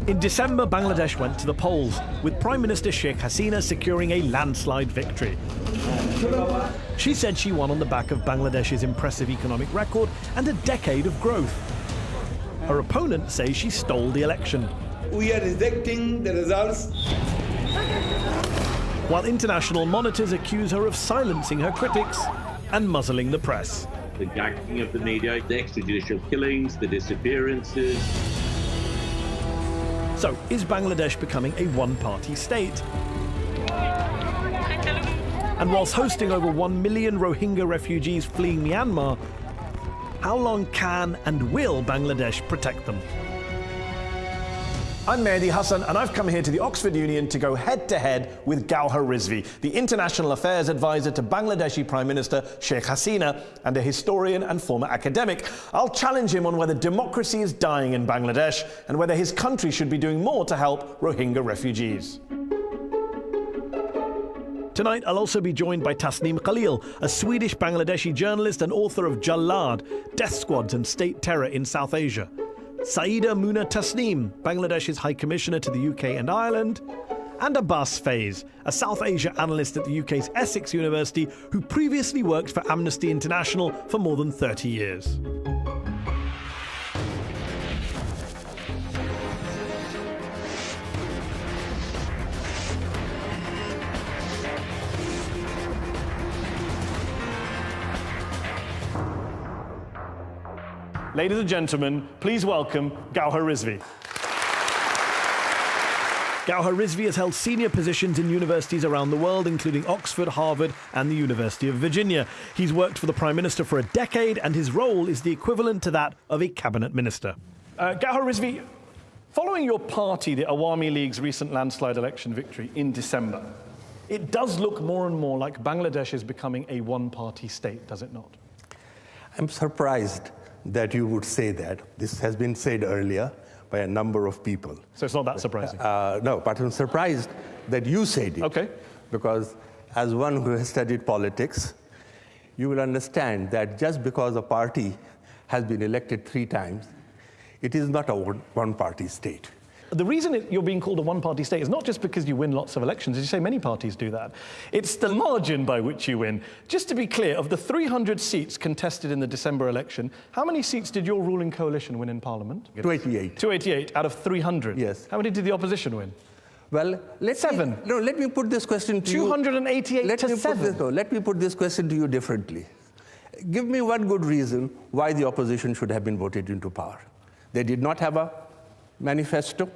In December, Bangladesh went to the polls, with Prime Minister Sheikh Hasina securing a landslide victory. She said she won on the back of Bangladesh's impressive economic record and a decade of growth. Her opponents say she stole the election. We are rejecting the results. While international monitors accuse her of silencing her critics and muzzling the press. The gagging of the media, the extrajudicial killings, the disappearances. So, is Bangladesh becoming a one-party state? And whilst hosting over 1 million Rohingya refugees fleeing Myanmar, how long can and will Bangladesh protect them? I'm Mehdi Hassan, and I've come here to the Oxford Union to go head-to-head with Gawhor Rizvi, the International Affairs Advisor to Bangladeshi Prime Minister Sheikh Hasina and a historian and former academic. I'll challenge him on whether democracy is dying in Bangladesh and whether his country should be doing more to help Rohingya refugees. Tonight, I'll also be joined by Tasneem Khalil, a Swedish-Bangladeshi journalist and author of Jallad, Death Squads and State Terror in South Asia. Saida Muna Tasneem, Bangladesh's High Commissioner to the UK and Ireland, and Abbas Faiz, a South Asia analyst at the UK's Essex University who previously worked for Amnesty International for more than 30 years. Ladies and gentlemen, please welcome Gawhor Rizvi. Gawhor Rizvi has held senior positions in universities around the world, including Oxford, Harvard, and the University of Virginia. He's worked for the Prime Minister for a decade, and his role is the equivalent to that of a cabinet minister. Gawhor Rizvi, following your party, the Awami League's recent landslide election victory in December, it does look more and more like Bangladesh is becoming a one-party state, does it not? I'm surprised that you would say that. This has been said earlier by a number of people. So it's not that surprising? No, but I'm surprised that you said it. Okay. Because as one who has studied politics, you will understand that just because a party has been elected 3 times, it is not a one-party state. The reason you're being called a one-party state is not just because you win lots of elections, as you say, many parties do that. It's the margin by which you win. Just to be clear, of the 300 seats contested in the December election, how many seats did your ruling coalition win in Parliament? 288. 288 out of 300? Yes. How many did the opposition win? Well, let me put this question to you. 288 to 7? Let me put this question to you differently. Give me one good reason why the opposition should have been voted into power. They did not have a manifesto.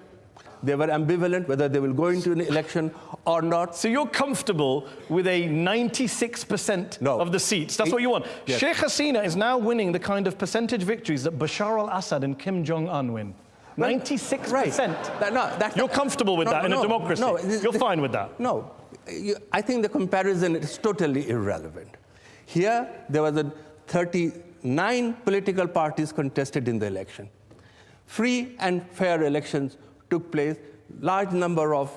They were ambivalent whether they will go into an election or not. So you're comfortable with a 96% of the seats? That's what you want? Yes. Sheikh Hasina is now winning the kind of percentage victories that Bashar al-Assad and Kim Jong-un win. 96%. Right. You're comfortable with that in a democracy? No, you're fine with that? No. I think the comparison is totally irrelevant. Here, there was 39 political parties contested in the election. Free and fair elections took place. Large number of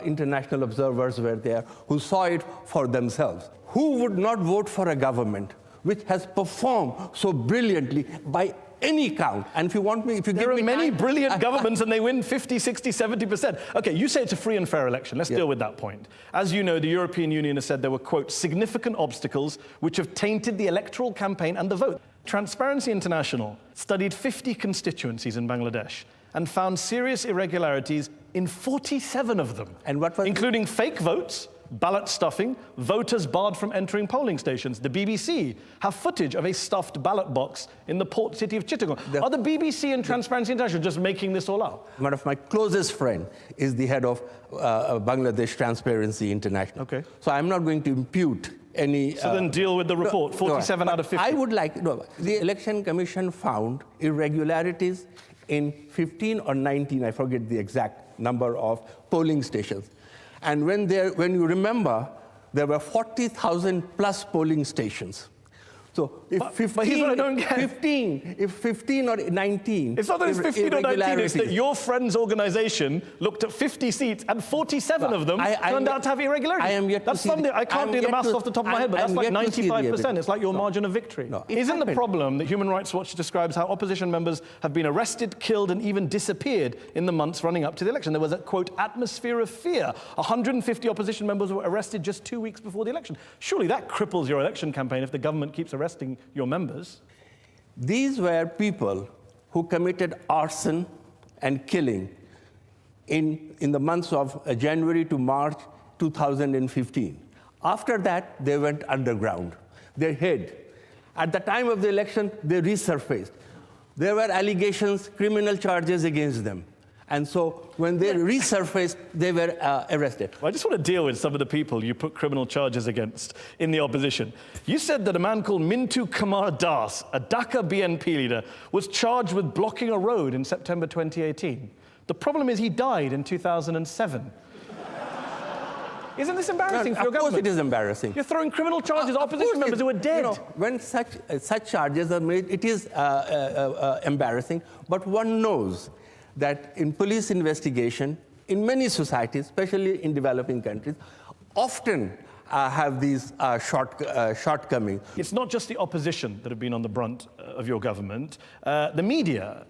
international observers were there who saw it for themselves. Who would not vote for a government which has performed so brilliantly by any count? And if you want me, there are many brilliant governments and they win 50, 60, 70%. Okay, you say it's a free and fair election. Let's deal with that point. As you know, the European Union has said there were, quote, significant obstacles which have tainted the electoral campaign and the vote. Transparency International studied 50 constituencies in Bangladesh and found serious irregularities in 47 of them, including fake votes, ballot stuffing, voters barred from entering polling stations. The BBC have footage of a stuffed ballot box in the port city of Chittagong. Are the BBC and Transparency International just making this all up? One of my closest friends is the head of Bangladesh Transparency International. Okay. So I'm not going to impute any... So then deal with the report, 47 out of 50. I would like... the Election Commission found irregularities in 15 or 19, I forget the exact number of polling stations. And when you remember, there were 40,000 plus polling stations. So if But here's what I don't get. 15 or 19. It's not that it's 15 or 19, it's that irregularities. your friend's organisation looked at 50 seats and 47 of them turned out to have irregularities. I am yet that's to see something, the- I can't do the maths off the top of my head, but that's like 95%. It's like your margin of victory. No, it Isn't the happened. problem that Human Rights Watch describes how opposition members have been arrested, killed and even disappeared in the months running up to the election? There was a, quote, atmosphere of fear. 150 opposition members were arrested just 2 weeks before the election. Surely that cripples your election campaign if the government keeps arresting your members. These were people who committed arson and killing in the months of January to March 2015. After that, they went underground. They hid. At the time of the election, they resurfaced. There were allegations, criminal charges against them. And so when they resurfaced, they were arrested. Well, I just want to deal with some of the people you put criminal charges against in the opposition. You said that a man called Mintu Kumar Das, a Dhaka BNP leader, was charged with blocking a road in September 2018. The problem is he died in 2007. Isn't this embarrassing for your government? Of course it is embarrassing. You're throwing criminal charges at opposition members who are dead. You know, when such charges are made, it is embarrassing. But one knows that in police investigation, in many societies, especially in developing countries, often have these shortcomings. It's not just the opposition that have been on the brunt of your government. The media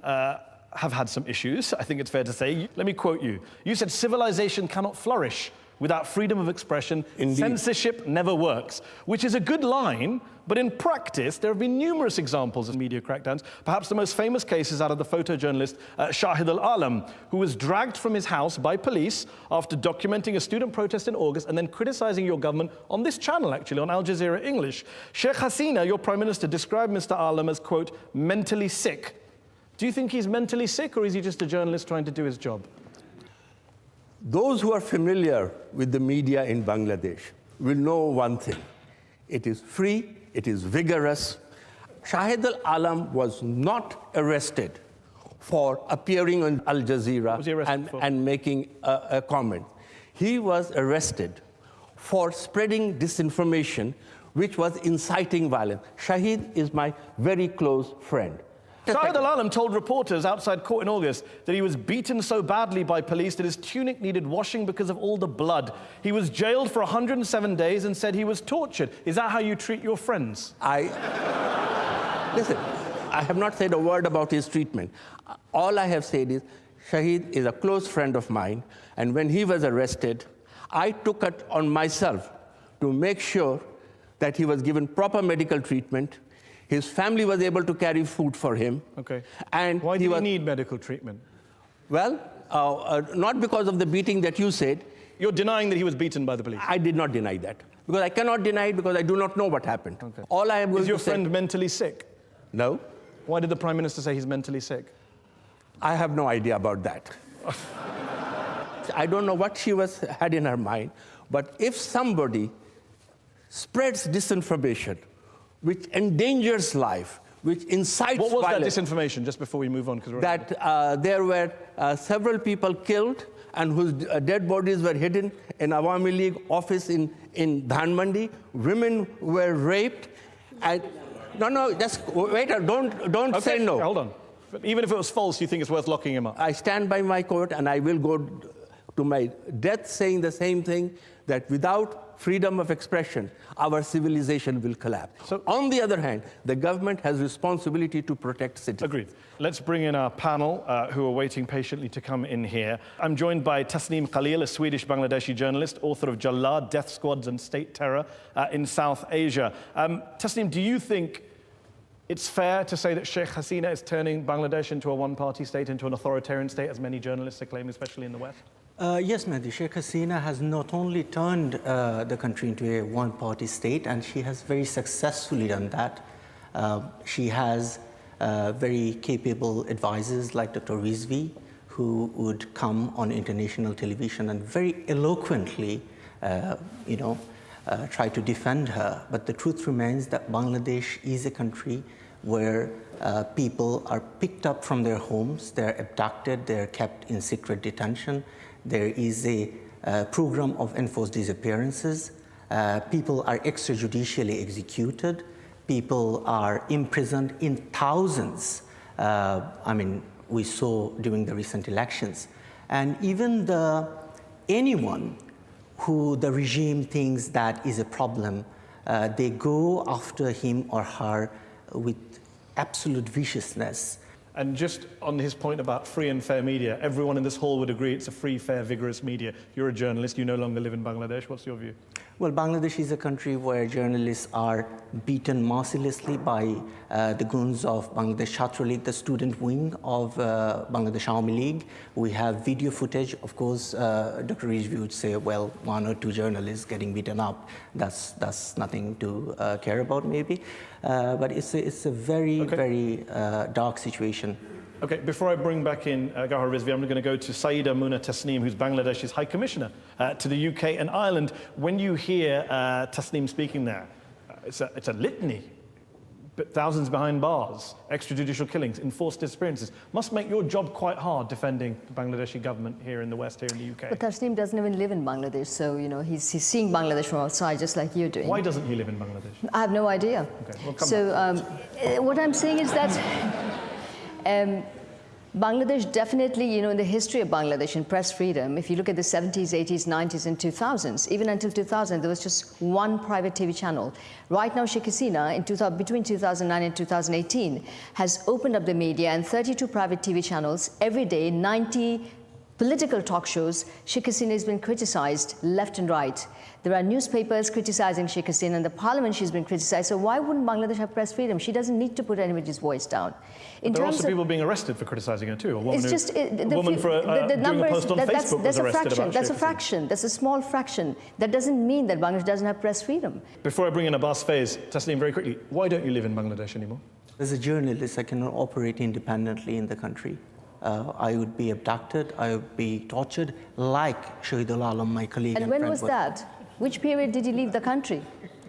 have had some issues, I think it's fair to say. Let me quote you. You said civilization cannot flourish without freedom of expression. Indeed. Censorship never works, which is a good line, but in practice, there have been numerous examples of media crackdowns. Perhaps the most famous case is out of the photojournalist Shahid al-Alam, who was dragged from his house by police after documenting a student protest in August and then criticizing your government on this channel, actually, on Al Jazeera English. Sheikh Hasina, your prime minister, described Mr. Alam as, quote, mentally sick. Do you think he's mentally sick, or is he just a journalist trying to do his job? Those who are familiar with the media in Bangladesh will know one thing. It is free, it is vigorous. Shahid al-Alam was not arrested for appearing on Al Jazeera and making a comment. He was arrested for spreading disinformation, which was inciting violence. Shahid is my very close friend. Shahid al-Alam told reporters outside court in August that he was beaten so badly by police that his tunic needed washing because of all the blood. He was jailed for 107 days and said he was tortured. Is that how you treat your friends? Listen, I have not said a word about his treatment. All I have said is, Shahid is a close friend of mine, and when he was arrested, I took it on myself to make sure that he was given proper medical treatment. His family was able to carry food for him. Okay. And why did he need medical treatment? Well, not because of the beating that you said. You're denying that he was beaten by the police? I did not deny that. Because I cannot deny it because I do not know what happened. Okay. All I am going Is your to say... friend mentally sick? No. Why did the Prime Minister say he's mentally sick? I have no idea about that. I don't know what she had in her mind, but if somebody spreads disinformation, which endangers life, which incites violence... What was violence, that disinformation, just before we move on? That there were several people killed and whose dead bodies were hidden in Awami League office in Dhanmandi. Women were raped. And, no, just wait, don't say no. Hold on. But even if it was false, you think it's worth locking him up? I stand by my court, and I will go to my death saying the same thing, that without freedom of expression, our civilization will collapse. So, on the other hand, the government has responsibility to protect citizens. Agreed. Let's bring in our panel, who are waiting patiently to come in here. I'm joined by Tasneem Khalil, a Swedish-Bangladeshi journalist, author of Jallad, Death Squads and State Terror in South Asia. Tasneem, do you think it's fair to say that Sheikh Hasina is turning Bangladesh into a one-party state, into an authoritarian state, as many journalists are claiming, especially in the West? Yes, Mehdi. Sheikh Hasina has not only turned the country into a one-party state, and she has very successfully done that. She has very capable advisors like Dr. Rizvi, who would come on international television and very eloquently, try to defend her. But the truth remains that Bangladesh is a country where people are picked up from their homes, they're abducted, they're kept in secret detention. There is a program of enforced disappearances. People are extrajudicially executed. people are imprisoned in thousands. We saw during the recent elections. And even anyone who the regime thinks that is a problem, they go after him or her with absolute viciousness. And just on his point about free and fair media, everyone in this hall would agree it's a free, fair, vigorous media. You're a journalist, you no longer live in Bangladesh. What's your view? Well, Bangladesh is a country where journalists are beaten mercilessly by the goons of Bangladesh Chhatra League, the student wing of Bangladesh Awami League. We have video footage. Of course, Dr. Rizvi would say, well, 1 or 2 journalists getting beaten up, that's nothing to care about, maybe. But it's a very, very dark situation. Okay, before I bring back in Gawhor Rizvi, I'm going to go to Saeeda Muna Tasneem, who's Bangladesh's High Commissioner to the UK and Ireland. When you hear Tasneem speaking there, it's a litany. But thousands behind bars, extrajudicial killings, enforced disappearances. Must make your job quite hard defending the Bangladeshi government here in the West, here in the UK. But Tasneem doesn't even live in Bangladesh, so he's seeing Bangladesh from outside, just like you're doing. Why doesn't he live in Bangladesh? I have no idea. Okay, well, come so what I'm saying is that Bangladesh definitely, in the history of Bangladesh and press freedom, if you look at the 70s, 80s, 90s, and 2000s, even until 2000, there was just one private TV channel. Right now, Sheikh Hasina, between 2009 and 2018, has opened up the media and 32 private TV channels every day, 90 political talk shows. Sheikh Hasina has been criticized left and right. There are newspapers criticizing Sheikh Hasina, and the parliament she's been criticized. So why wouldn't Bangladesh have press freedom? She doesn't need to put anybody's voice down. There are also people being arrested for criticizing her too. A woman, it's just, a woman for doing a post on Facebook was arrested about That's a fraction. That's a small fraction. That doesn't mean that Bangladesh doesn't have press freedom. Before I bring in Abbas Faiz, Tasneem, very quickly, why don't you live in Bangladesh anymore? As a journalist, I cannot operate independently in the country. I would be abducted, I would be tortured, like Shahidul Alam, my colleague. And when was that? Which period did he leave the country?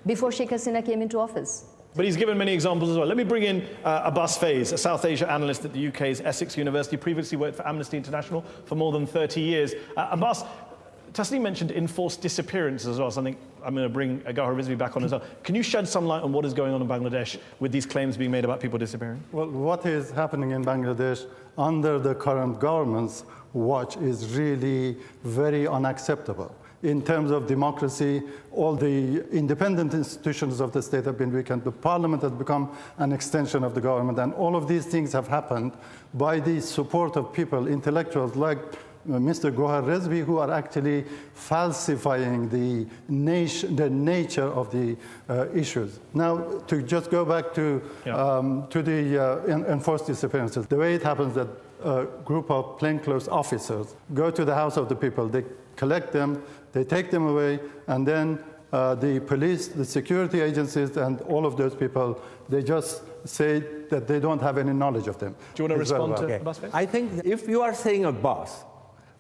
Before Sheikh Hasina came into office? But he's given many examples as well. Let me bring in Abbas Faiz, a South Asia analyst at the UK's Essex University, previously worked for Amnesty International for more than 30 years. Abbas, Tasneem mentioned enforced disappearances as well, something I'm going to bring Gawhor Rizvi back on as well. Can you shed some light on what is going on in Bangladesh with these claims being made about people disappearing? Well, what is happening in Bangladesh under the current government's watch is really very unacceptable. In terms of democracy, all the independent institutions of the state have been weakened. The parliament has become an extension of the government, and all of these things have happened by the support of people, intellectuals like Mr. Gawhor Rizvi, who are actually falsifying the nature of the issues. Now, to just go back to the enforced disappearances, the way it happens that a group of plainclothes officers go to the house of the people, they collect them, they take them away, and then the police, the security agencies, and all of those people, they just say that they don't have any knowledge of them. Do you want to respond to Abbas Faiz? I think if you are saying, Abbas,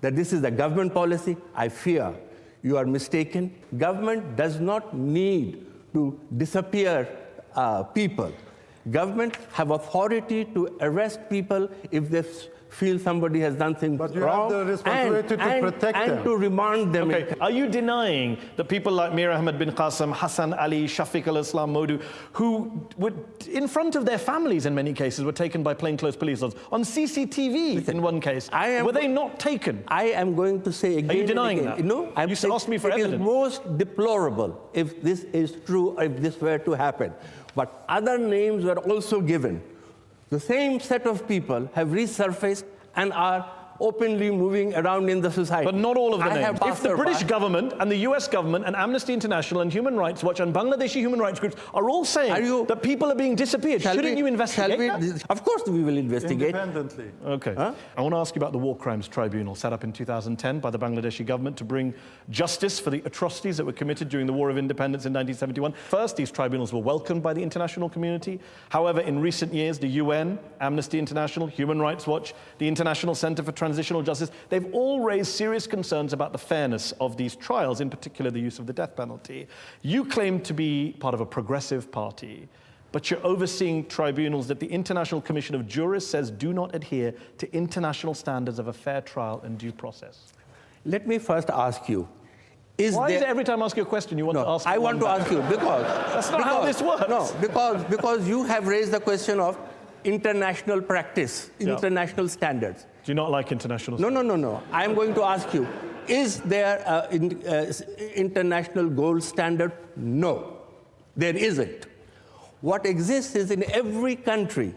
that this is the government policy, I fear you are mistaken. Government does not need to disappear people. Government have authority to arrest people if they feel somebody has done things wrong. But you have the responsibility to protect them. And to remand them. Okay. Are you denying that people like Mir Ahmed bin Qasim, Hassan Ali, Shafiq al-Islam Modu, who would, in front of their families in many cases, were taken by plainclothes police on CCTV in one case? Were they not taken? I am going to say again. Are you denying that? No, I'm you saying asked me for it evidence. is most deplorable if this is true, or if this were to happen. But other names were also given. The same set of people have resurfaced and are openly moving around in the society. But not all of the names. If the British by. government and the US government and Amnesty International and Human Rights Watch and Bangladeshi human rights groups are all saying that people are being disappeared, shouldn't you investigate that? Of course we will investigate. Independently. Okay. I want to ask you about the War Crimes Tribunal set up in 2010 by the Bangladeshi government to bring justice for the atrocities that were committed during the War of Independence in 1971. First, these tribunals were welcomed by the international community. However, in recent years, the UN, Amnesty International, Human Rights Watch, the International Center for Transitional Justice, they've all raised serious concerns about the fairness of these trials, in particular the use of the death penalty. You claim to be part of a progressive party, but you're overseeing tribunals that the International Commission of Jurists says do not adhere to international standards of a fair trial and due process. Let me first ask you, Why is it every time I ask you a question you want to ask? I want to ask you because that's not how this works. No, because you have raised the question of international practice, international standards. Do you not like international standards? No. I am going to ask you, is there an international gold standard? No, there isn't. What exists is in every country,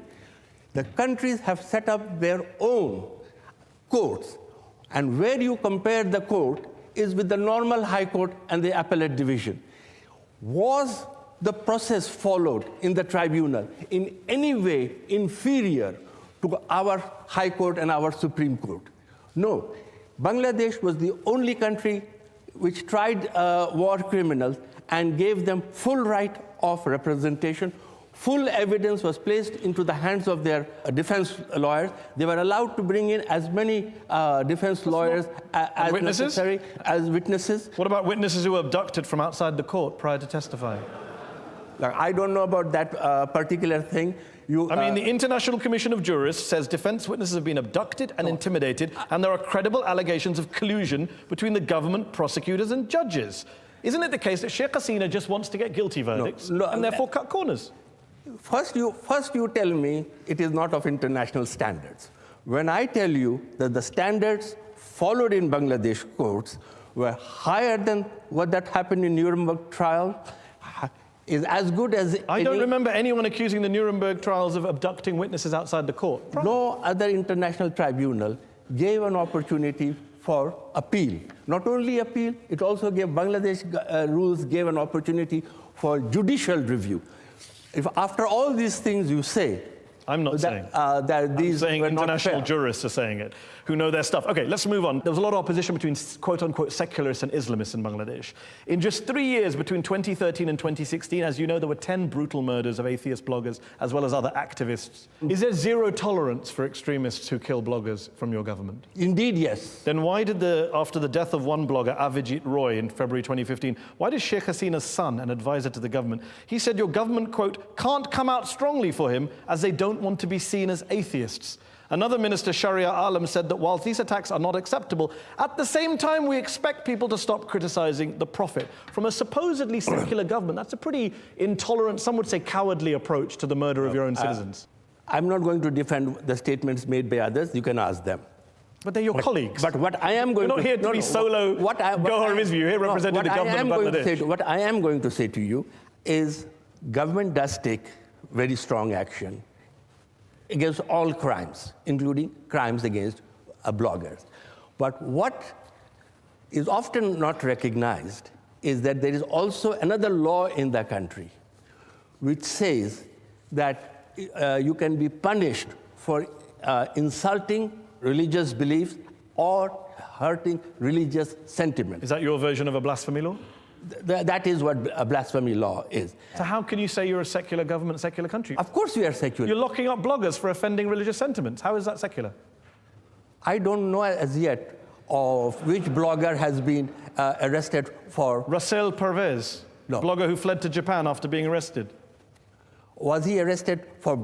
the countries have set up their own courts. And where you compare the court is with the normal high court and the appellate division. Was the process followed in the tribunal in any way inferior to our high court and our Supreme Court? No. Bangladesh was the only country which tried war criminals and gave them full right of representation. Full evidence was placed into the hands of their defense lawyers. They were allowed to bring in as many defense lawyers as necessary as witnesses. What about witnesses who were abducted from outside the court prior to testifying? I don't know about that particular thing. The International Commission of Jurists says defense witnesses have been abducted and intimidated, and there are credible allegations of collusion between the government, prosecutors, and judges. Isn't it the case that Sheikh Hasina just wants to get guilty verdicts and therefore cut corners? First you tell me it is not of international standards. When I tell you that the standards followed in Bangladesh courts were higher than what that happened in Nuremberg trial, is as good as I don't remember anyone accusing the Nuremberg trials of abducting witnesses outside the court. No other international tribunal gave an opportunity for appeal. Not only appeal, it also gave Bangladesh rules gave an opportunity for judicial review. If after all these things you say, I'm not saying that these I'm saying were international not fair. jurists are saying it, who know their stuff. Okay, let's move on. There was a lot of opposition between quote-unquote secularists and Islamists in Bangladesh. In just 3 years, between 2013 and 2016, as you know, there were 10 brutal murders of atheist bloggers, as well as other activists. Is there zero tolerance for extremists who kill bloggers from your government? Indeed, yes. Then why did after the death of one blogger, Avijit Roy, in February 2015, why did Sheikh Hasina's son, an advisor to the government, he said your government, quote, can't come out strongly for him as they don't want to be seen as atheists. Another minister, Sharia Alam, said that while these attacks are not acceptable, at the same time we expect people to stop criticizing the Prophet. From a supposedly secular government, that's a pretty intolerant, some would say cowardly approach to the murder of your own citizens. I'm not going to defend the statements made by others. You can ask them. But they're your colleagues. But what I am going You're not here to be solo Gawhor Rizvi. You're here representing the government of Bangladesh. What I am going to say to you is government does take very strong action against all crimes, including crimes against bloggers. But what is often not recognized is that there is also another law in the country which says that you can be punished for insulting religious beliefs or hurting religious sentiment. Is that your version of a blasphemy law? That is what a blasphemy law is. So how can you say you're a secular government, secular country? Of course we are secular. You're locking up bloggers for offending religious sentiments. How is that secular? I don't know as yet of which blogger has been arrested for... Russell Pervez, blogger who fled to Japan after being arrested. Was he arrested for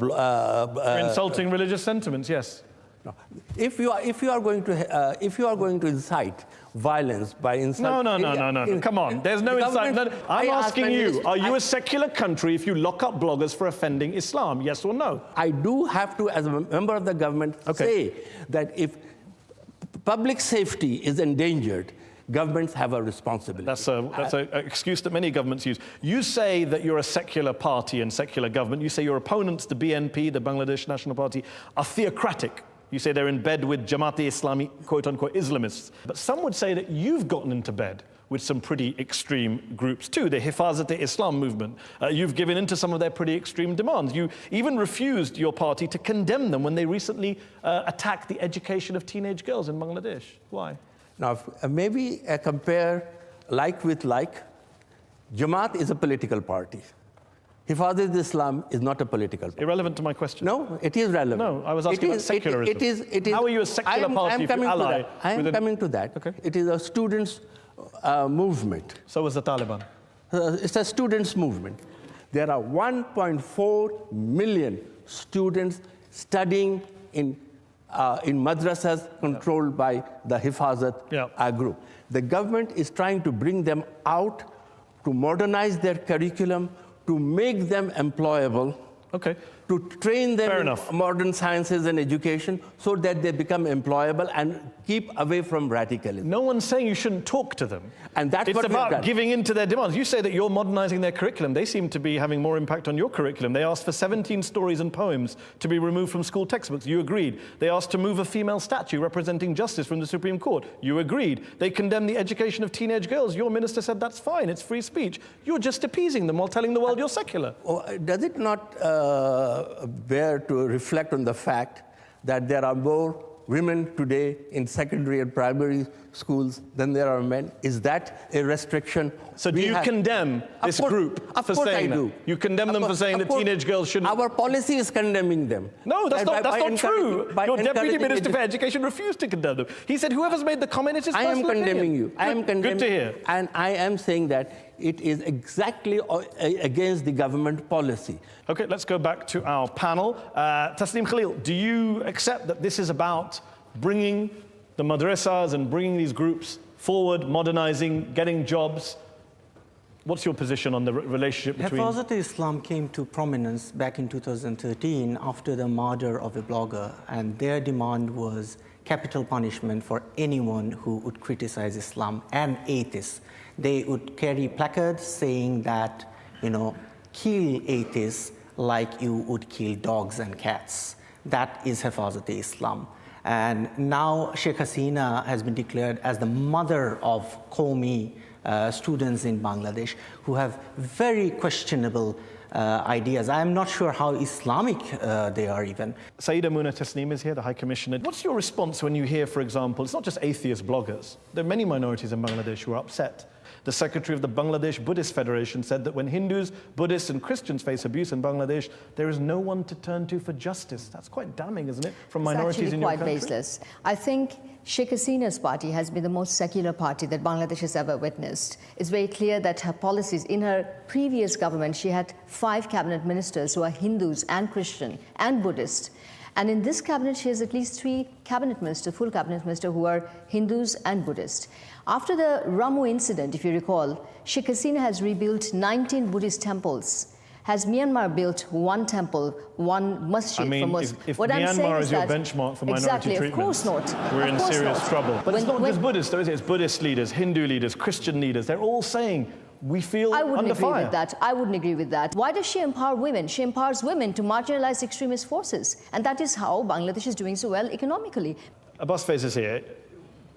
insulting religious sentiments? Yes. No. If you are going to incite violence by inciting... No. Come on. There's no incite. I'm asking you, are you a secular country if you lock up bloggers for offending Islam? Yes or no? I do have to, as a member of the government, say that if public safety is endangered, governments have a responsibility. That's an excuse that many governments use. You say that you're a secular party and secular government. You say your opponents, the BNP, the Bangladesh National Party, are theocratic. You say they're in bed with Jamaat-e-Islami, quote-unquote, Islamists. But some would say that you've gotten into bed with some pretty extreme groups too, the Hifazat-e-Islam movement. You've given in to some of their pretty extreme demands. You even refused your party to condemn them when they recently attacked the education of teenage girls in Bangladesh. Why? Now, maybe compare like with like. Jamaat is a political party. Hifazat-e-Islam is not a political party. Irrelevant to my question. No, it is relevant. No, I was asking about secularism. It is. How are you a secular party if you ally? I am coming to that. Okay. It is a students' movement. So was the Taliban. It's a students' movement. There are 1.4 million students studying in in madrasas controlled by the Hifazat group. The government is trying to bring them out, to modernize their curriculum, to make them employable, to train them in modern sciences and education so that they become employable and keep away from radicalism. No one's saying you shouldn't talk to them. And that's it's what about giving in to their demands. You say that you're modernizing their curriculum. They seem to be having more impact on your curriculum. They asked for 17 stories and poems to be removed from school textbooks. You agreed. They asked to move a female statue representing justice from the Supreme Court. You agreed. They condemned the education of teenage girls. Your minister said that's fine. It's free speech. You're just appeasing them while telling the world you're secular. Does it not bear to reflect on the fact that there are more women today in secondary and primary schools than there are men? Is that a restriction? So do you condemn this group for saying that? You condemn them for saying that teenage girls shouldn't... Our policy is condemning them. No, that's not true. Your Deputy Minister for Education refused to condemn them. He said whoever's made the comment is his personal opinion. I am condemning you. I am condemning. Good to hear. And I am saying that it is exactly against the government policy. Okay, let's go back to our panel. Tasneem Khalil, do you accept that this is about bringing the madrasas and bringing these groups forward, modernizing, getting jobs? What's your position on the relationship between... Hifazat-e-Islam came to prominence back in 2013 after the murder of a blogger, and their demand was capital punishment for anyone who would criticize Islam and atheists. They would carry placards saying that, kill atheists like you would kill dogs and cats. That is Hifazat-e-Islam. And now Sheikh Hasina has been declared as the mother of Qaumi students in Bangladesh who have very questionable ideas. I am not sure how Islamic they are even. Saeeda Muna Tasneem is here, the High Commissioner. What's your response when you hear, for example, it's not just atheist bloggers. There are many minorities in Bangladesh who are upset. The secretary of the Bangladesh Buddhist Federation said that when Hindus, Buddhists and Christians face abuse in Bangladesh, there is no one to turn to for justice. That's quite damning, isn't it, from minorities in your country? It's actually quite baseless. I think Sheikh Hasina's party has been the most secular party that Bangladesh has ever witnessed. It's very clear that her policies, in her previous government, she had 5 cabinet ministers who are Hindus and Christian and Buddhist. And in this cabinet, she has at least 3 cabinet ministers, full cabinet ministers, who are Hindus and Buddhist. After the Ramu incident, if you recall, Sheikh Hasina has rebuilt 19 Buddhist temples. Has Myanmar built 1 temple, 1 masjid for Muslims? If Myanmar is your benchmark for minority treatment, of course not. We're in serious trouble. But it's not just Buddhists, though, is it? It's Buddhist leaders, Hindu leaders, Christian leaders. They're all saying, we feel under fire. I wouldn't agree with that. I wouldn't agree with that. Why does she empower women? She empowers women to marginalize extremist forces. And that is how Bangladesh is doing so well economically. Abbas Faiz is here.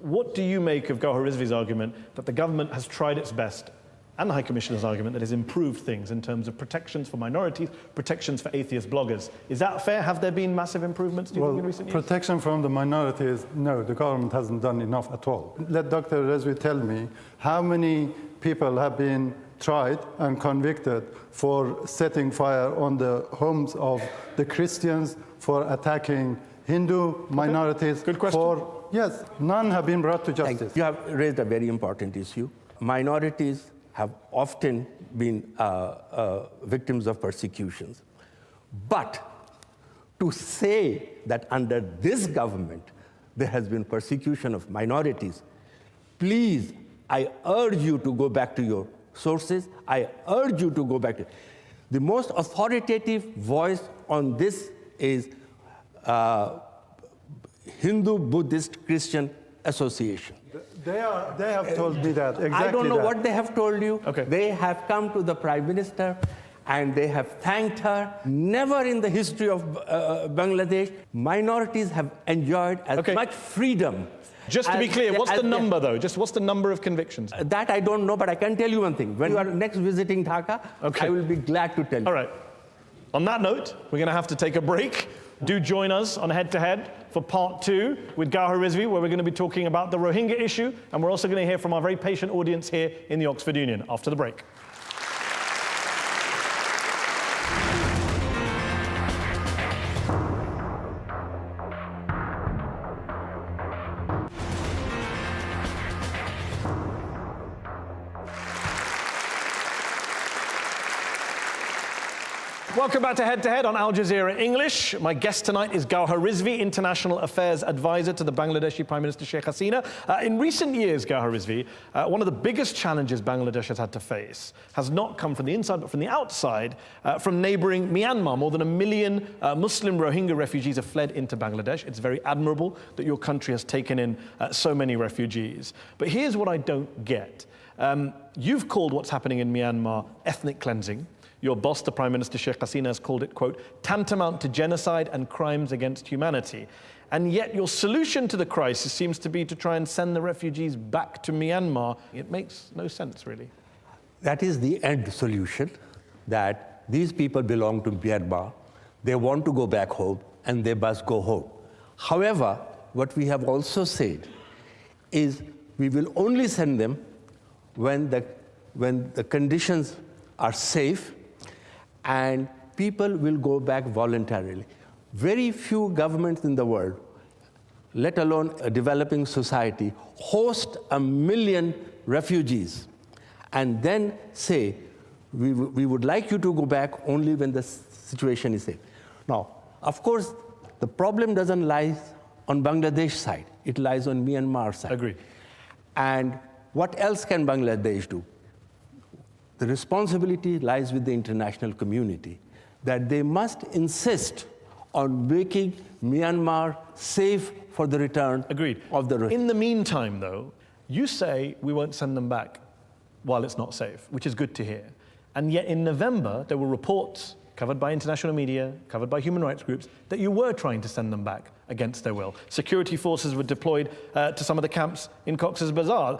What do you make of Gawhar Rizvi's argument that the government has tried its best, and the High Commissioner's argument that has improved things in terms of protections for minorities, protections for atheist bloggers? Is that fair? Have there been massive improvements, do you think, in recent years? Protection from the minorities, no, the government hasn't done enough at all. Let Dr. Rizvi tell me how many people have been tried and convicted for setting fire on the homes of the Christians, for attacking Hindu minorities. Good question. Yes, none have been brought to justice. You have raised a very important issue. Minorities have often been victims of persecutions. But to say that under this government there has been persecution of minorities, please, I urge you to go back to your sources. I urge you to go back to... The most authoritative voice on this is Hindu, Buddhist, Christian Association. They have told me that, exactly. I don't know what they have told you. Okay. They have come to the Prime Minister and they have thanked her. Never in the history of Bangladesh, minorities have enjoyed as much freedom. Just to be clear, what's the number, though? Just what's the number of convictions? That I don't know, but I can tell you one thing. When you are next visiting Dhaka, I will be glad to tell you. All right. On that note, we're going to have to take a break. Do join us on Head to Head for part 2 with Gawhar Rizvi, where we're going to be talking about the Rohingya issue, and we're also going to hear from our very patient audience here in the Oxford Union after the break. Welcome back to Head on Al Jazeera English. My guest tonight is Gawhar Rizvi, International Affairs Advisor to the Bangladeshi Prime Minister Sheikh Hasina. In recent years, Gawhar Rizvi, one of the biggest challenges Bangladesh has had to face has not come from the inside, but from the outside, from neighboring Myanmar. More than 1 million Muslim Rohingya refugees have fled into Bangladesh. It's very admirable that your country has taken in so many refugees. But here's what I don't get. You've called what's happening in Myanmar ethnic cleansing. Your boss, the Prime Minister Sheikh Hasina, has called it, quote, tantamount to genocide and crimes against humanity. And yet your solution to the crisis seems to be to try and send the refugees back to Myanmar. It makes no sense, really. That is the end solution, that these people belong to Myanmar, they want to go back home, and they must go home. However, what we have also said is we will only send them when the conditions are safe and people will go back voluntarily. Very few governments in the world, let alone a developing society, host 1 million refugees and then say, we would like you to go back only when the situation is safe. Now, of course, the problem doesn't lie on Bangladesh side. It lies on Myanmar side. Agreed. And what else can Bangladesh do? The responsibility lies with the international community, that they must insist on making Myanmar safe for the return Agreed. Of the Rohingya. In the meantime, though, you say we won't send them back while it's not safe, which is good to hear. And yet in November, there were reports covered by international media, covered by human rights groups, that you were trying to send them back against their will. Security forces were deployed to some of the camps in Cox's Bazar.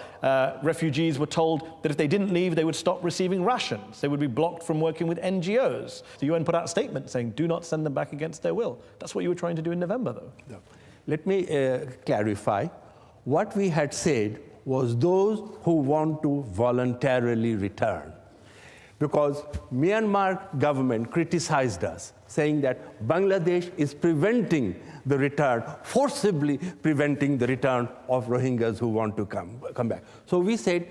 Refugees were told that if they didn't leave, they would stop receiving rations. They would be blocked from working with NGOs. The UN put out a statement saying, do not send them back against their will. That's what you were trying to do in November, though. No. Let me clarify. What we had said was those who want to voluntarily return. Because Myanmar government criticized us, saying that Bangladesh is preventing the return, forcibly preventing the return of Rohingyas who want to come back. So we said,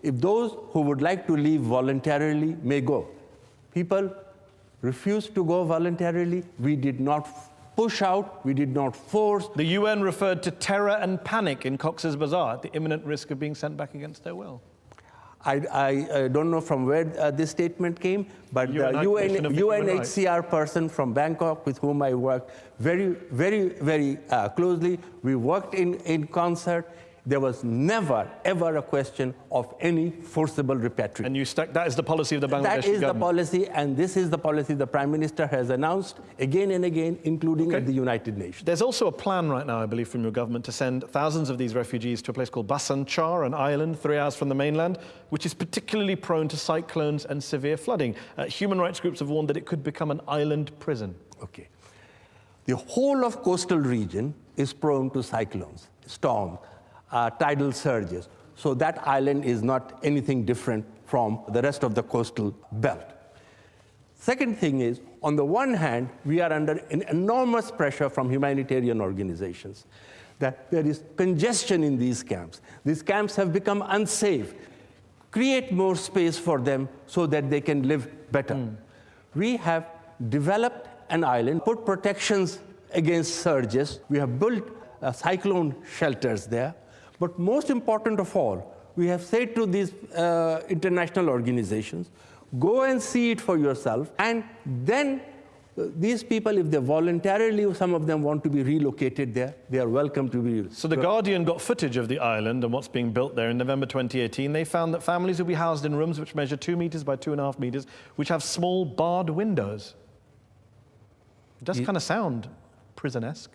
if those who would like to leave voluntarily may go. People refused to go voluntarily. We did not push out, we did not force. The UN referred to terror and panic in Cox's Bazar at the imminent risk of being sent back against their will. I don't know from where this statement came, but the UNHCR person from Bangkok with whom I worked very, very, very closely, we worked in concert. There was never, ever a question of any forcible repatriation. And you stuck, that is the policy of the Bangladeshi government? That is the policy, and this is the policy the Prime Minister has announced again and again, including at the United Nations. There's also a plan right now, I believe, from your government to send thousands of these refugees to a place called Basan Char, an island 3 hours from the mainland, which is particularly prone to cyclones and severe flooding. Human rights groups have warned that it could become an island prison. Okay. The whole of coastal region is prone to cyclones, storms, tidal surges. So that island is not anything different from the rest of the coastal belt. Second thing is, on the one hand, we are under an enormous pressure from humanitarian organizations that there is congestion in these camps. These camps have become unsafe. Create more space for them so that they can live better. We have developed an island, put protections against surges. We have built cyclone shelters there. But most important of all, we have said to these international organizations, go and see it for yourself, and then these people, if they voluntarily, some of them want to be relocated there, they are welcome to be relocated. So The Guardian got footage of the island and what's being built there in November 2018. They found that families will be housed in rooms which measure 2 meters by 2.5 meters, which have small barred windows. It does kind of sound prison-esque.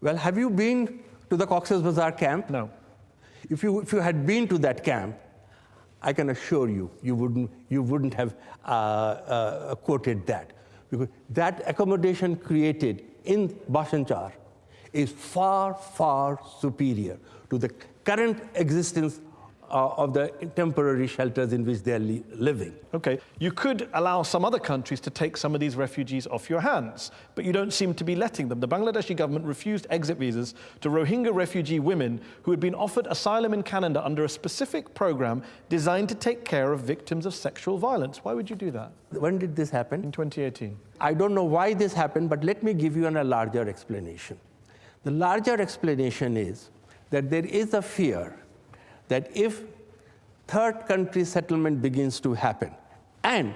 Well, have you been to the Cox's Bazar camp? No. If you had been to that camp, I can assure you, you wouldn't have quoted that. Because that accommodation created in Bashanchar is far, far superior to the current existence of the temporary shelters in which they are living. Okay, you could allow some other countries to take some of these refugees off your hands, but you don't seem to be letting them. The Bangladeshi government refused exit visas to Rohingya refugee women who had been offered asylum in Canada under a specific program designed to take care of victims of sexual violence. Why would you do that? When did this happen? In 2018. I don't know why this happened, but let me give you a larger explanation. The larger explanation is that there is a fear that if third country settlement begins to happen, and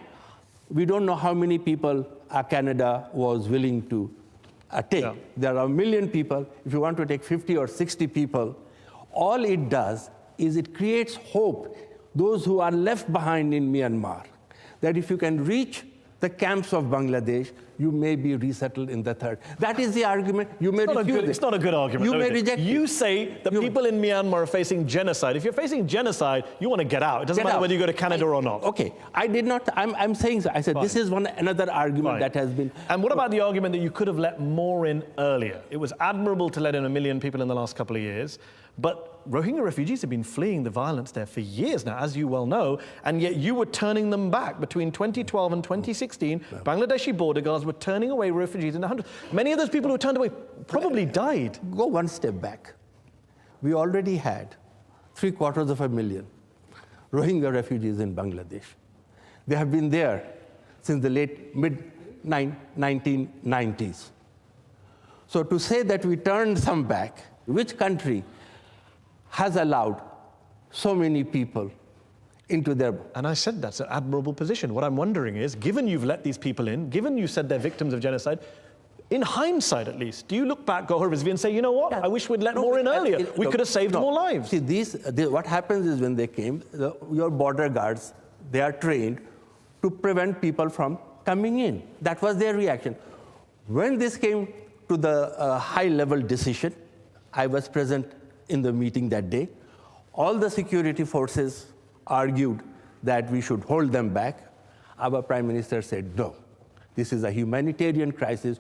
we don't know how many people Canada was willing to take. Yeah. There are 1 million people. If you want to take 50 or 60 people, all it does is it creates hope, those who are left behind in Myanmar, that if you can reach the camps of Bangladesh, you may be resettled in the third. That is the argument. You may refuse it. It's not a good argument. You may reject it. You say that people in Myanmar are facing genocide. If you're facing genocide, you want to get out. It doesn't matter whether you go to Canada or not. Okay, I did not. I'm saying so. I said this is another argument that has been. And what about the argument that you could have let more in earlier? It was admirable to let in 1 million people in the last couple of years, but Rohingya refugees have been fleeing the violence there for years now, as you well know, and yet you were turning them back. Between 2012 and 2016, Bangladeshi border guards were turning away refugees in the hundreds. Many of those people who were turned away probably died. Go one step back. We already had 750,000 Rohingya refugees in Bangladesh. They have been there since the mid-1990s. So to say that we turned some back, which country has allowed so many people into their... And I said that's an admirable position. What I'm wondering is, given you've let these people in, given you said they're victims of genocide, in hindsight at least, do you look back, Gawhor Rizvi, and say, you know what, I wish we'd let more in earlier. We could have saved more lives. See, what happens is when they came, your border guards, they are trained to prevent people from coming in. That was their reaction. When this came to the high-level decision, I was present in the meeting that day. All the security forces argued that we should hold them back. Our Prime Minister said, no, this is a humanitarian crisis.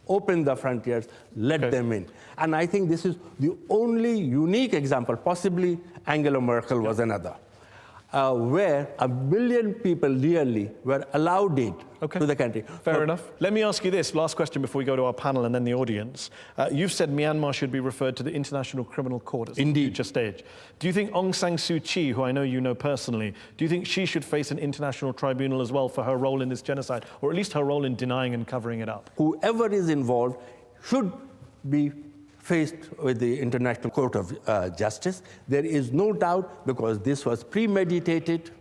Open the frontiers, let them in. And I think this is the only unique example, possibly Angela Merkel was another, where 1 million people nearly were allowed in to the country. Fair enough. Let me ask you this, last question before we go to our panel and then the audience. You've said Myanmar should be referred to the International Criminal Court at a future stage. Do you think Aung San Suu Kyi, who I know you know personally, do you think she should face an international tribunal as well for her role in this genocide, or at least her role in denying and covering it up? Whoever is involved should be faced with the International Court of Justice. There is no doubt, because this was premeditated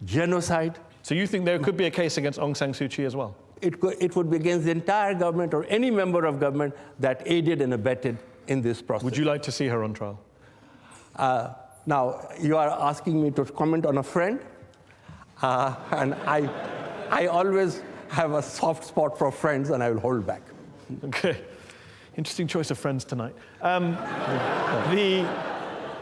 genocide. So you think there could be a case against Aung San Suu Kyi as well? It would be against the entire government or any member of government that aided and abetted in this process. Would you like to see her on trial? Now, you are asking me to comment on a friend, and I always have a soft spot for friends, and I will hold back. Okay. Interesting choice of friends tonight.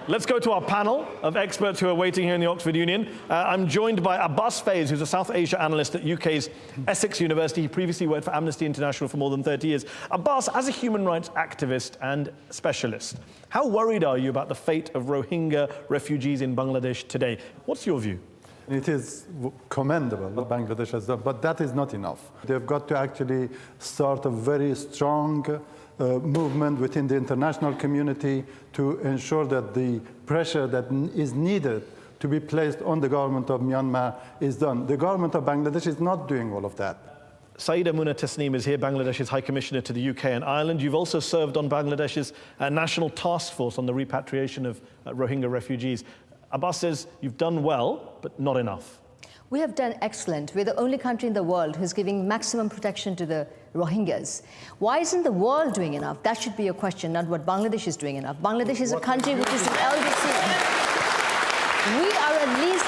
Let's go to our panel of experts who are waiting here in the Oxford Union. I'm joined by Abbas Faiz, who's a South Asia analyst at UK's Essex University. He previously worked for Amnesty International for more than 30 years. Abbas, as a human rights activist and specialist, how worried are you about the fate of Rohingya refugees in Bangladesh today? What's your view? It is commendable what Bangladesh has done, but that is not enough. They've got to actually start a very strong movement within the international community to ensure that the pressure that is needed to be placed on the government of Myanmar is done. The government of Bangladesh is not doing all of that. Saeeda Muna Tasneem is here, Bangladesh's High Commissioner to the UK and Ireland. You've also served on Bangladesh's National Task Force on the repatriation of Rohingya refugees. Abbas says you've done well, but not enough. We have done excellent. We're the only country in the world who's giving maximum protection to the Rohingyas. Why isn't the world doing enough? That should be a question, not what Bangladesh is doing enough. Bangladesh is a country which is an LDC. We are at least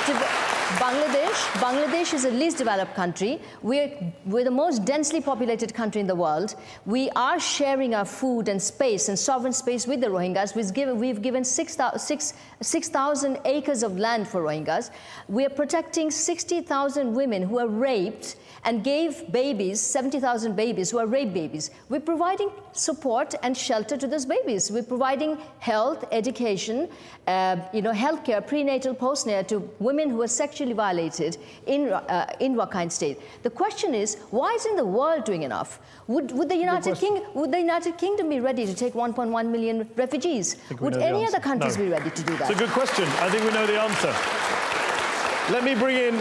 Bangladesh is the least developed country. We're the most densely populated country in the world. We are sharing our food and space and sovereign space with the Rohingyas. We've given 6,000 acres of land for Rohingyas. We are protecting 60,000 women who are raped and gave babies, 70,000 babies who are rape babies. We're providing support and shelter to those babies. We're providing health, education, healthcare, prenatal, postnatal to women who are sexually violated in Rakhine State. The question is, why isn't the world doing enough? Would the United Kingdom be ready to take 1.1 million refugees? Would any other countries be ready to do that? It's a good question. I think we know the answer. Let me bring in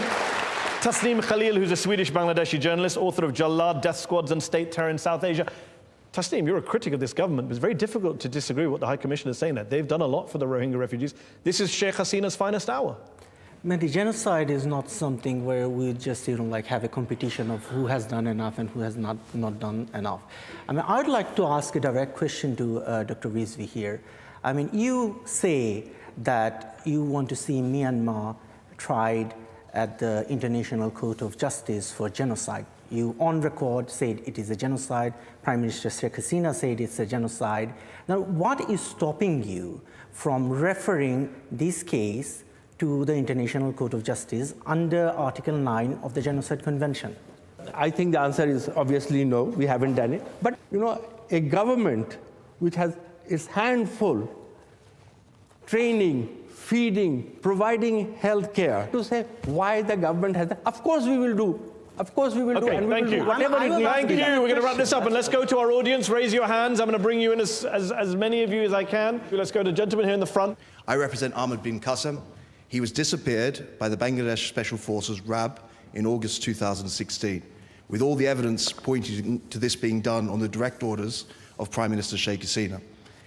Tasneem Khalil, who's a Swedish-Bangladeshi journalist, author of Jallad, Death Squads and State Terror in South Asia. Tasneem, you're a critic of this government. It's very difficult to disagree with what the High Commissioner is saying there. They've done a lot for the Rohingya refugees. This is Sheikh Hasina's finest hour. The genocide is not something where we just have a competition of who has done enough and who has not done enough. I'd like to ask a direct question to Dr. Rizvi here. You say that you want to see Myanmar tried at the International Court of Justice for genocide. You, on record, said it is a genocide. Prime Minister Sheikh Hasina said it's a genocide. Now, what is stopping you from referring this case to the International Court of Justice under Article 9 of the Genocide Convention? I think the answer is obviously no, we haven't done it. But, a government which has its hand full, training, feeding, providing health care, to say why the government has that. Of course we will do. Of course we will do. And thank you. Whatever it needs Thank to be you. done. We're going to wrap this up and let's go to our audience. Raise your hands. I'm going to bring you in as many of you as I can. Let's go to the gentleman here in the front. I represent Ahmed bin Qasim. He was disappeared by the Bangladesh Special Forces, RAB, in August 2016, with all the evidence pointing to this being done on the direct orders of Prime Minister Sheikh Hasina.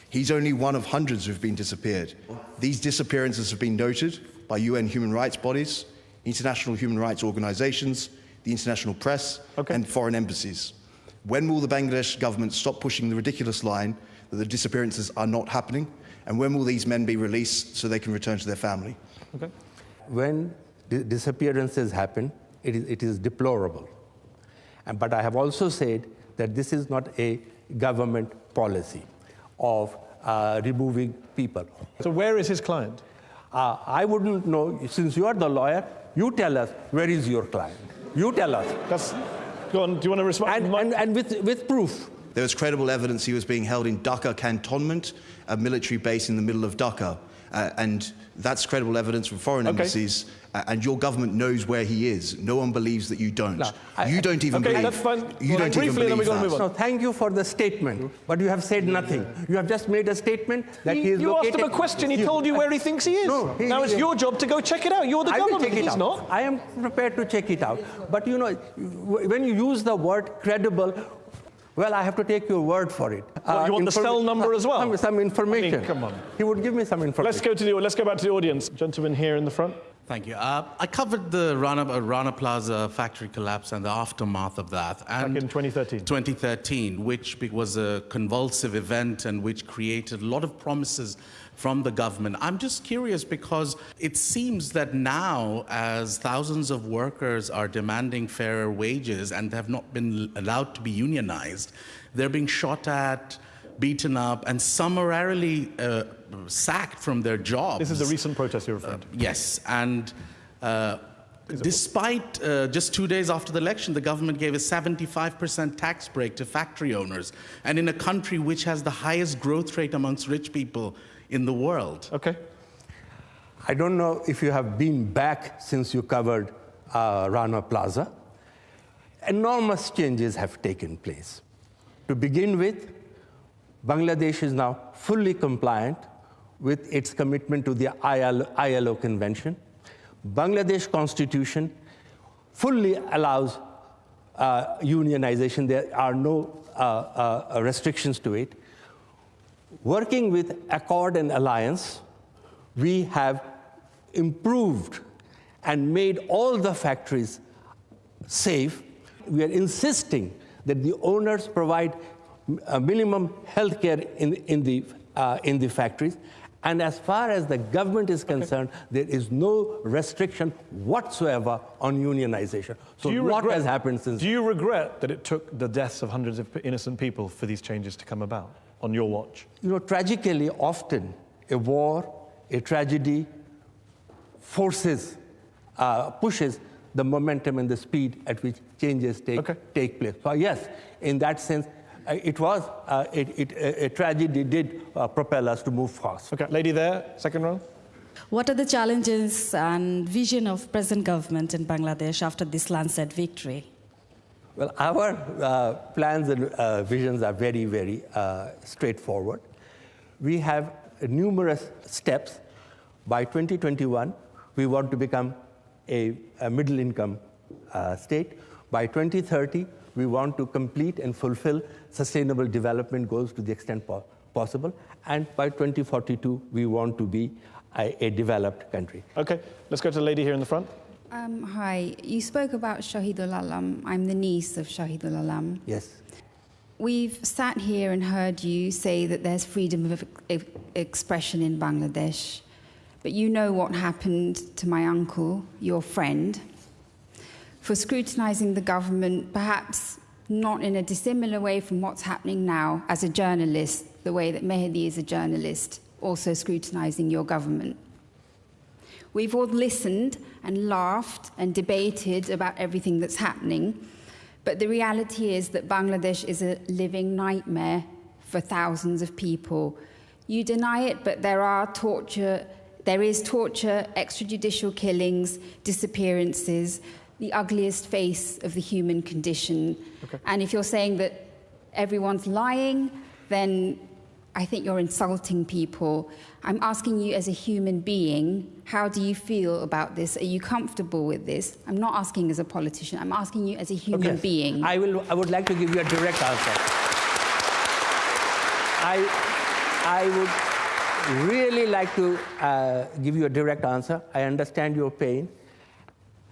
He's only one of hundreds who've been disappeared. These disappearances have been noted by UN human rights bodies, international human rights organizations, the international press, and foreign embassies. When will the Bangladesh government stop pushing the ridiculous line that the disappearances are not happening? And when will these men be released so they can return to their family? When disappearances happen, it is deplorable. But I have also said that this is not a government policy of removing people. So where is his client? I wouldn't know. Since you are the lawyer, you tell us, where is your client? You tell us. Go on, do you want to respond? And with proof. There was credible evidence he was being held in Dhaka cantonment, a military base in the middle of Dhaka. And that's credible evidence from foreign embassies. And your government knows where he is. No one believes that you don't. You don't even believe. That's fine. You don't even believe that. No, thank you for the statement, but you have said nothing. You have just made a statement that he is You located. asked him a question. He told you where he thinks he is. No, now it's your job to go check it out. You're the government. I will check it He's out. not. I am prepared to check it out. But when you use the word credible, well, I have to take your word for it. You want the cell number as well? Some information. Come on. He would give me some information. Let's go back to the audience. Gentleman here in the front. Thank you. I covered the Rana Plaza factory collapse and the aftermath of that. And back in 2013. 2013, which was a convulsive event and which created a lot of promises from the government. I'm just curious because it seems that now, as thousands of workers are demanding fairer wages and have not been allowed to be unionized, they're being shot at, beaten up, and summarily sacked from their jobs. This is the recent protest you're referring to. Yes, and despite just 2 days after the election, the government gave a 75% tax break to factory owners, and in a country which has the highest growth rate amongst rich people in the world. Okay. I don't know if you have been back since you covered Rana Plaza. Enormous changes have taken place. To begin with, Bangladesh is now fully compliant with its commitment to the ILO Convention. Bangladesh Constitution fully allows unionization. There are no restrictions to it. Working with Accord and Alliance, we have improved and made all the factories safe. We are insisting that the owners provide minimum health care in the factories, And as far as the government is concerned, there is no restriction whatsoever on unionization. So what has happened since? Do you regret that it took the deaths of hundreds of innocent people for these changes to come about on your watch? You know, tragically, often a war, a tragedy pushes the momentum and the speed at which changes take place. So yes, in that sense, a tragedy did propel us to move fast. Okay, lady there, second row. What are the challenges and vision of present government in Bangladesh after this landslide victory? Well, our plans and visions are very, very straightforward. We have numerous steps. By 2021, we want to become a middle-income state. By 2030, we want to complete and fulfill sustainable development goals to the extent possible. And by 2042, we want to be a developed country. Okay, let's go to the lady here in the front. Hi, you spoke about Shahidul Alam. I'm the niece of Shahidul Alam. Yes. We've sat here and heard you say that there's freedom of expression in Bangladesh, but you know what happened to my uncle, your friend, for scrutinizing the government, perhaps not in a dissimilar way from what's happening now as a journalist, the way that Mehdi is a journalist, also scrutinizing your government. We've all listened and laughed and debated about everything that's happening, but the reality is that Bangladesh is a living nightmare for thousands of people. You deny it, but there is torture, extrajudicial killings, disappearances, the ugliest face of the human condition. Okay. And if you're saying that everyone's lying, then I think you're insulting people. I'm asking you as a human being, how do you feel about this? Are you comfortable with this? I'm not asking as a politician, I'm asking you as a human being. I would like to give you a direct answer. I would really like to give you a direct answer. I understand your pain.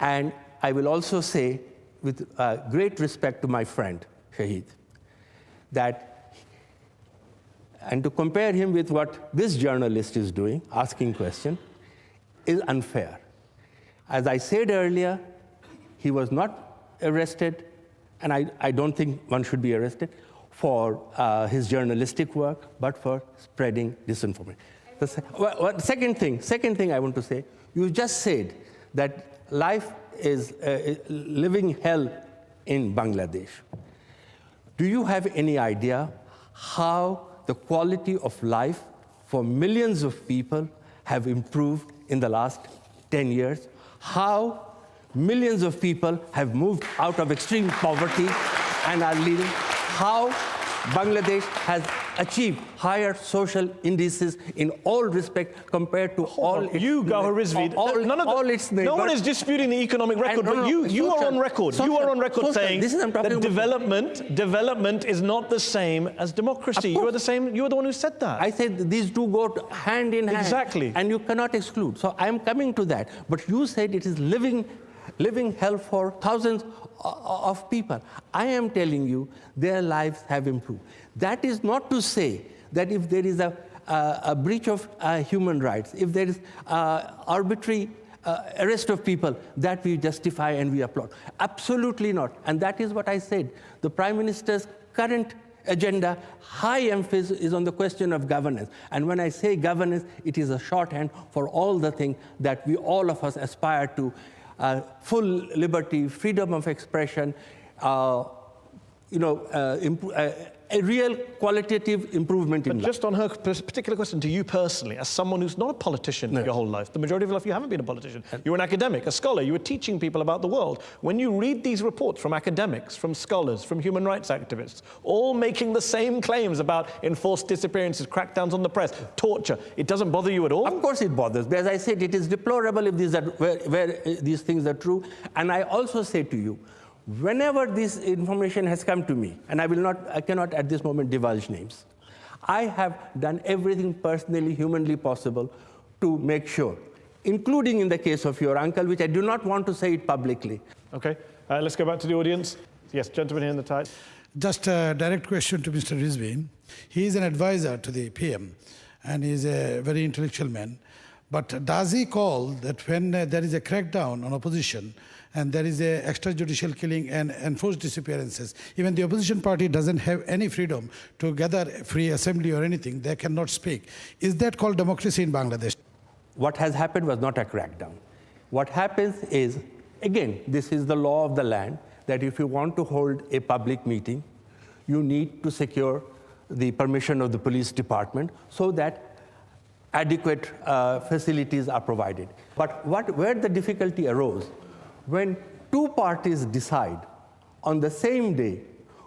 And I will also say, with great respect to my friend, Shahid, that and to compare him with what this journalist is doing, asking questions, is unfair. As I said earlier, he was not arrested, and I don't think one should be arrested for his journalistic work, but for spreading disinformation. Second thing I want to say, you just said that life is living hell in Bangladesh. Do you have any idea how the quality of life for millions of people have improved in the last 10 years? How millions of people have moved out of extreme poverty and are living? How Bangladesh has achieved higher social indices in all respects compared to all its neighbors. No one is disputing the economic record, but you are on record. You are on record saying that development is not the same as democracy. You are the same. You are the one who said that. I said these two go hand in hand. Exactly. And you cannot exclude. So I am coming to that. But you said it is living hell for thousands of people. I am telling you, their lives have improved. That is not to say that if there is a breach of human rights, if there is arbitrary arrest of people, that we justify and we applaud. Absolutely not. And that is what I said. The Prime Minister's current agenda, high emphasis is on the question of governance. And when I say governance, it is a shorthand for all the things that all of us aspire to. Full liberty, freedom of expression, a real qualitative improvement in life. Just on her particular question to you personally, as someone who's not a politician your whole life, the majority of your life you haven't been a politician. You're an academic, a scholar, you were teaching people about the world. When you read these reports from academics, from scholars, from human rights activists, all making the same claims about enforced disappearances, crackdowns on the press, torture, it doesn't bother you at all? Of course it bothers me. As I said, it is deplorable if these things are true. And I also say to you, whenever this information has come to me, and I cannot at this moment divulge names, I have done everything personally, humanly possible to make sure, including in the case of your uncle, which I do not want to say it publicly. Okay, let's go back to the audience. Yes, gentleman here in the tie. Just a direct question to Mr. Rizvi. He is an advisor to the PM. and he's a very intellectual man. But does he call that when there is a crackdown on opposition and there is a extrajudicial killing and enforced disappearances, even the opposition party doesn't have any freedom to gather free assembly or anything, they cannot speak. Is that called democracy in Bangladesh? What has happened was not a crackdown. What happens is, again, this is the law of the land, that if you want to hold a public meeting, you need to secure the permission of the police department so that adequate facilities are provided. But where the difficulty arose, when two parties decide on the same day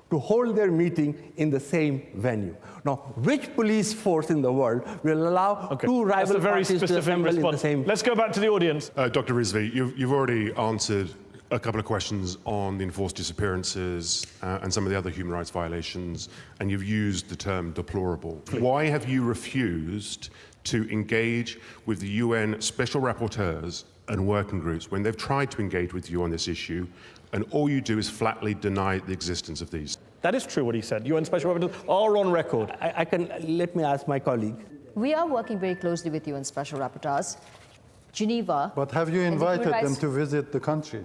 to hold their meeting in the same venue. Now, which police force in the world will allow two rival parties to assemble in the same? Let's go back to the audience. Dr. Rizvi, you've already answered a couple of questions on the enforced disappearances and some of the other human rights violations, and you've used the term deplorable. Why have you refused to engage with the UN special rapporteurs and working groups when they've tried to engage with you on this issue, and all you do is flatly deny the existence of these? That is true what he said. UN special rapporteurs are on record. Let me ask my colleague. We are working very closely with UN special rapporteurs. Geneva. But have you invited them to visit the country?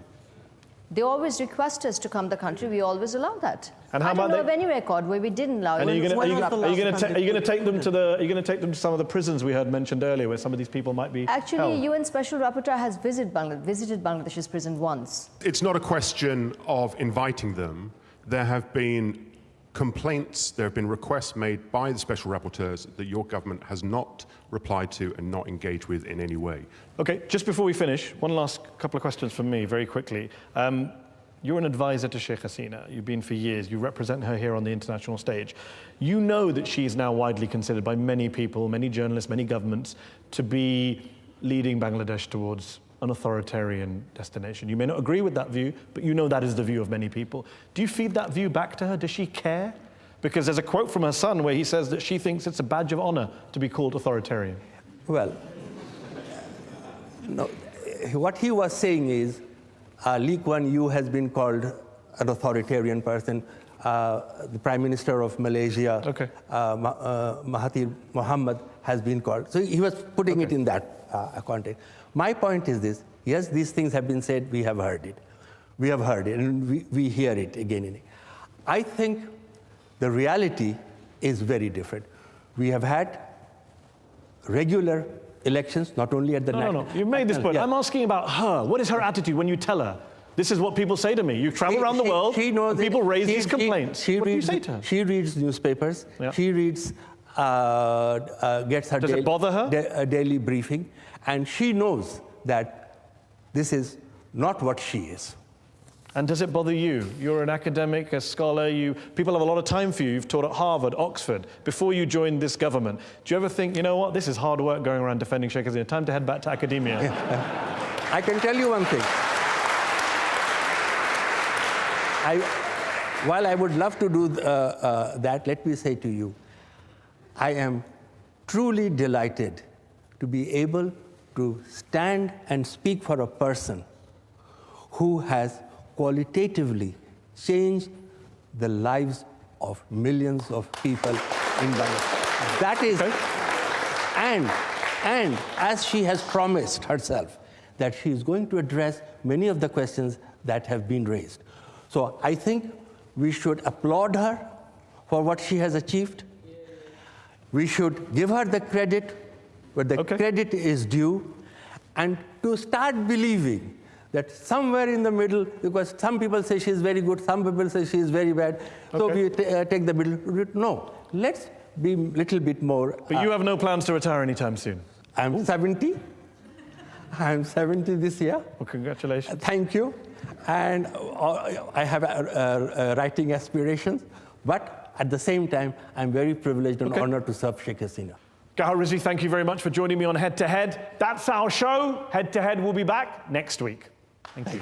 They always request us to come to the country. We always allow that. And how I don't about know of any record where we didn't allow. And are you going to take them to the? Are you going to take them to some of the prisons we heard mentioned earlier, where some of these people might be? Actually, held? UN Special Rapporteur has visited Bangladesh's prison once. It's not a question of inviting them. There have been complaints, there have been requests made by the special rapporteurs that your government has not replied to and not engaged with in any way. Okay, just before we finish, one last couple of questions from me, very quickly. You're an advisor to Sheikh Hasina. You've been for years. You represent her here on the international stage. You know that she is now widely considered by many people, many journalists, many governments, to be leading Bangladesh towards an authoritarian destination. You may not agree with that view, but you know that is the view of many people. Do you feed that view back to her? Does she care? Because there's a quote from her son where he says that she thinks it's a badge of honor to be called authoritarian. Well, no, what he was saying is, Lee Kuan Yew has been called an authoritarian person. The Prime Minister of Malaysia, Mahathir Mohamad, has been called. So he was putting it in that context. My point is this: yes, these things have been said. We have heard it. We have heard it, and we hear it again and again. I think the reality is very different. We have had regular elections, not only at the No, you've made this point. Yeah. I'm asking about her. What is her attitude when you tell her? This is what people say to me. You travel around the world, and people raise these complaints. What do you say to her? She reads newspapers. Yeah. She reads, gets her Does it bother her? Daily briefing, and she knows that this is not what she is. And does it bother you? You're an academic, a scholar, people have a lot of time for you. You've taught at Harvard, Oxford, before you joined this government. Do you ever think, you know what, this is hard work going around defending Sheikh Hasina, time to head back to academia? I can tell you one thing. While I would love to do that, let me say to you, I am truly delighted to be able to stand and speak for a person who has qualitatively changed the lives of millions of people in Bangladesh. That is, and as she has promised herself, that she is going to address many of the questions that have been raised. So I think we should applaud her for what she has achieved. We should give her the credit where the credit is due, and to start believing that somewhere in the middle, because some people say she is very good, some people say she is very bad, so we take the middle. No, let's be a little bit more. But you have no plans to retire anytime soon? I'm 70. I'm 70 this year. Well, congratulations. Thank you. And I have writing aspirations, but at the same time, I'm very privileged and honored to serve Sheikh Hasina. Gawhor Rizvi, thank you very much for joining me on Head to Head. That's our show. Head to Head will be back next week. Thank you.